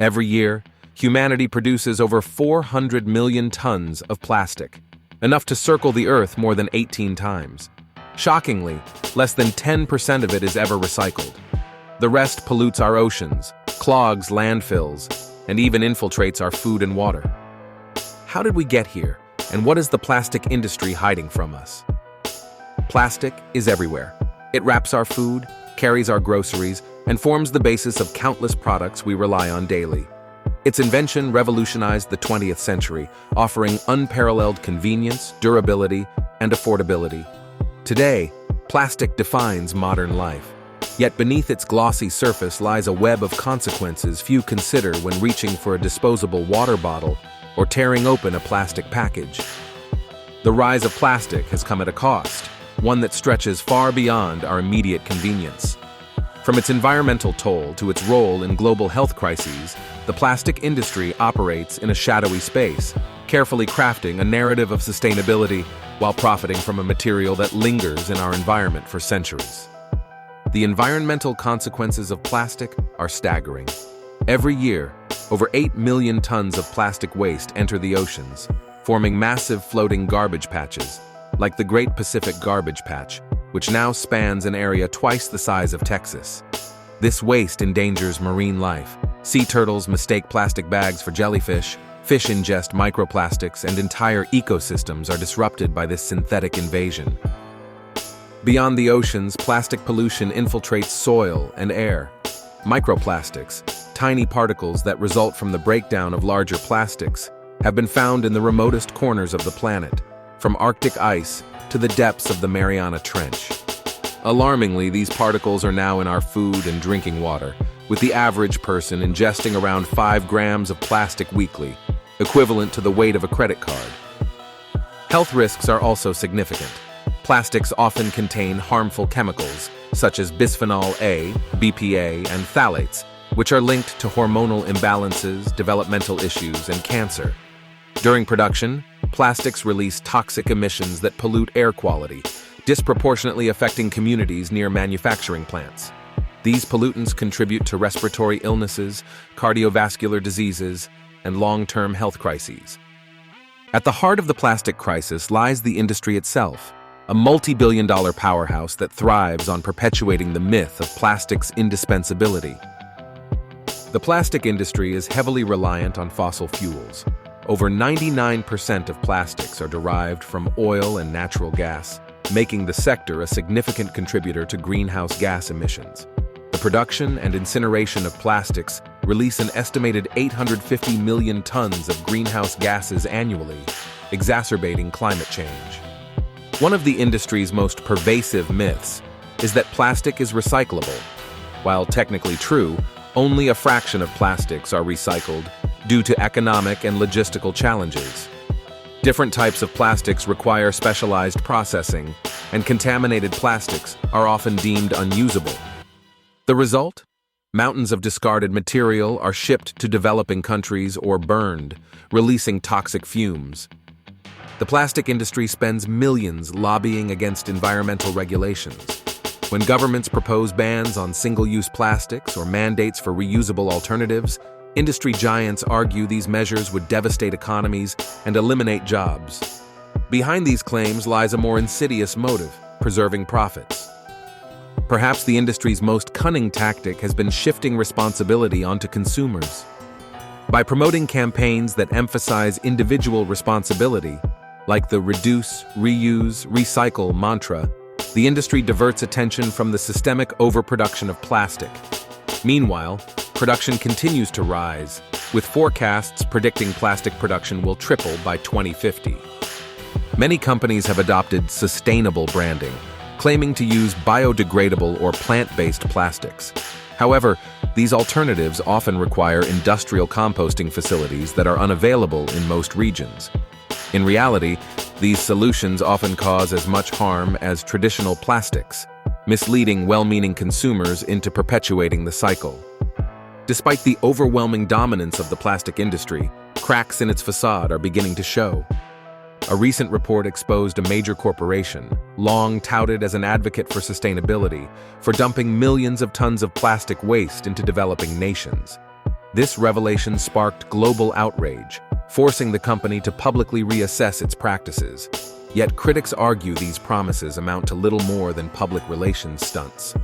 Every year, humanity produces over 400 million tons of plastic, enough to circle the Earth more than 18 times. Shockingly, less than 10% of it is ever recycled. The rest pollutes our oceans, clogs landfills, and even infiltrates our food and water. How did we get here, and what is the plastic industry hiding from us? Plastic is everywhere. It wraps our food, carries our groceries, and forms the basis of countless products we rely on daily. Its invention revolutionized the 20th century, offering unparalleled convenience, durability, and affordability. Today, plastic defines modern life. Yet beneath its glossy surface lies a web of consequences few consider when reaching for a disposable water bottle or tearing open a plastic package. The rise of plastic has come at a cost, one that stretches far beyond our immediate convenience. From its environmental toll to its role in global health crises, the plastic industry operates in a shadowy space, carefully crafting a narrative of sustainability while profiting from a material that lingers in our environment for centuries. The environmental consequences of plastic are staggering. Every year, over 8 million tons of plastic waste enter the oceans, forming massive floating garbage patches, like the Great Pacific Garbage Patch, which now spans an area twice the size of Texas. This waste endangers marine life. Sea turtles mistake plastic bags for jellyfish, fish ingest microplastics, and entire ecosystems are disrupted by this synthetic invasion. Beyond the oceans, plastic pollution infiltrates soil and air. Microplastics, tiny particles that result from the breakdown of larger plastics, have been found in the remotest corners of the planet, from Arctic ice to the depths of the Mariana Trench. Alarmingly, these particles are now in our food and drinking water, with the average person ingesting around 5 grams of plastic weekly, equivalent to the weight of a credit card. Health risks are also significant. Plastics often contain harmful chemicals, such as bisphenol A, BPA, and phthalates, which are linked to hormonal imbalances, developmental issues, and cancer. During production, plastics release toxic emissions that pollute air quality, disproportionately affecting communities near manufacturing plants. These pollutants contribute to respiratory illnesses, cardiovascular diseases, and long-term health crises. At the heart of the plastic crisis lies the industry itself, a multi-billion-dollar powerhouse that thrives on perpetuating the myth of plastic's indispensability. The plastic industry is heavily reliant on fossil fuels. Over 99% of plastics are derived from oil and natural gas, making the sector a significant contributor to greenhouse gas emissions. The production and incineration of plastics release an estimated 850 million tons of greenhouse gases annually, exacerbating climate change. One of the industry's most pervasive myths is that plastic is recyclable. While technically true, only a fraction of plastics are recycled due to economic and logistical challenges. Different types of plastics require specialized processing, and contaminated plastics are often deemed unusable. The result? Mountains of discarded material are shipped to developing countries or burned, releasing toxic fumes. The plastic industry spends millions lobbying against environmental regulations. When governments propose bans on single-use plastics or mandates for reusable alternatives, industry giants argue these measures would devastate economies and eliminate jobs. Behind these claims lies a more insidious motive: preserving profits. Perhaps the industry's most cunning tactic has been shifting responsibility onto consumers. By promoting campaigns that emphasize individual responsibility, like the reduce, reuse, recycle mantra, the industry diverts attention from the systemic overproduction of plastic. Meanwhile, production continues to rise, with forecasts predicting plastic production will triple by 2050. Many companies have adopted sustainable branding, claiming to use biodegradable or plant-based plastics. However, these alternatives often require industrial composting facilities that are unavailable in most regions. In reality, these solutions often cause as much harm as traditional plastics, misleading well-meaning consumers into perpetuating the cycle. Despite the overwhelming dominance of the plastic industry, cracks in its facade are beginning to show. A recent report exposed a major corporation, long touted as an advocate for sustainability, for dumping millions of tons of plastic waste into developing nations. This revelation sparked global outrage, forcing the company to publicly reassess its practices. Yet critics argue these promises amount to little more than public relations stunts.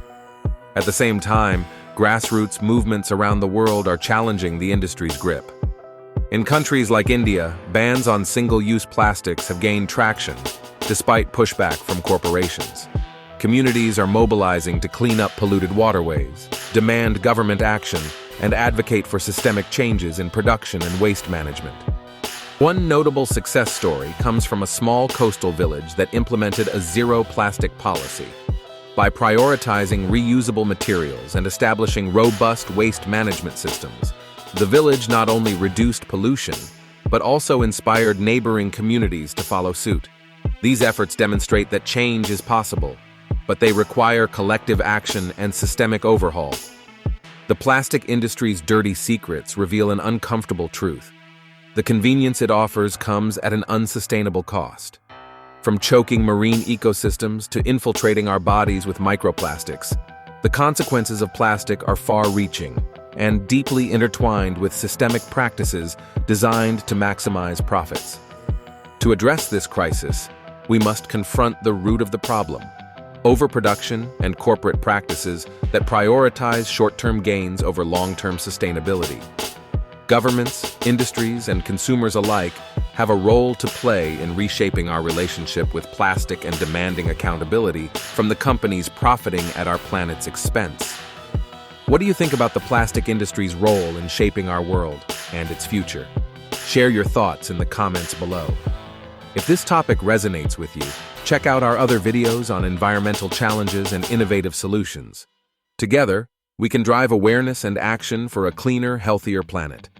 At the same time, grassroots movements around the world are challenging the industry's grip. In countries like India, bans on single-use plastics have gained traction, despite pushback from corporations. Communities are mobilizing to clean up polluted waterways, demand government action, and advocate for systemic changes in production and waste management. One notable success story comes from a small coastal village that implemented a zero-plastic policy. By prioritizing reusable materials and establishing robust waste management systems, the village not only reduced pollution, but also inspired neighboring communities to follow suit. These efforts demonstrate that change is possible, but they require collective action and systemic overhaul. The plastic industry's dirty secrets reveal an uncomfortable truth. The convenience it offers comes at an unsustainable cost. From choking marine ecosystems to infiltrating our bodies with microplastics, the consequences of plastic are far-reaching and deeply intertwined with systemic practices designed to maximize profits. To address this crisis, we must confront the root of the problem: overproduction and corporate practices that prioritize short-term gains over long-term sustainability. Governments, industries, and consumers alike have a role to play in reshaping our relationship with plastic and demanding accountability from the companies profiting at our planet's expense. What do you think about the plastic industry's role in shaping our world and its future? Share your thoughts in the comments below. If this topic resonates with you, check out our other videos on environmental challenges and innovative solutions. Together, we can drive awareness and action for a cleaner, healthier planet.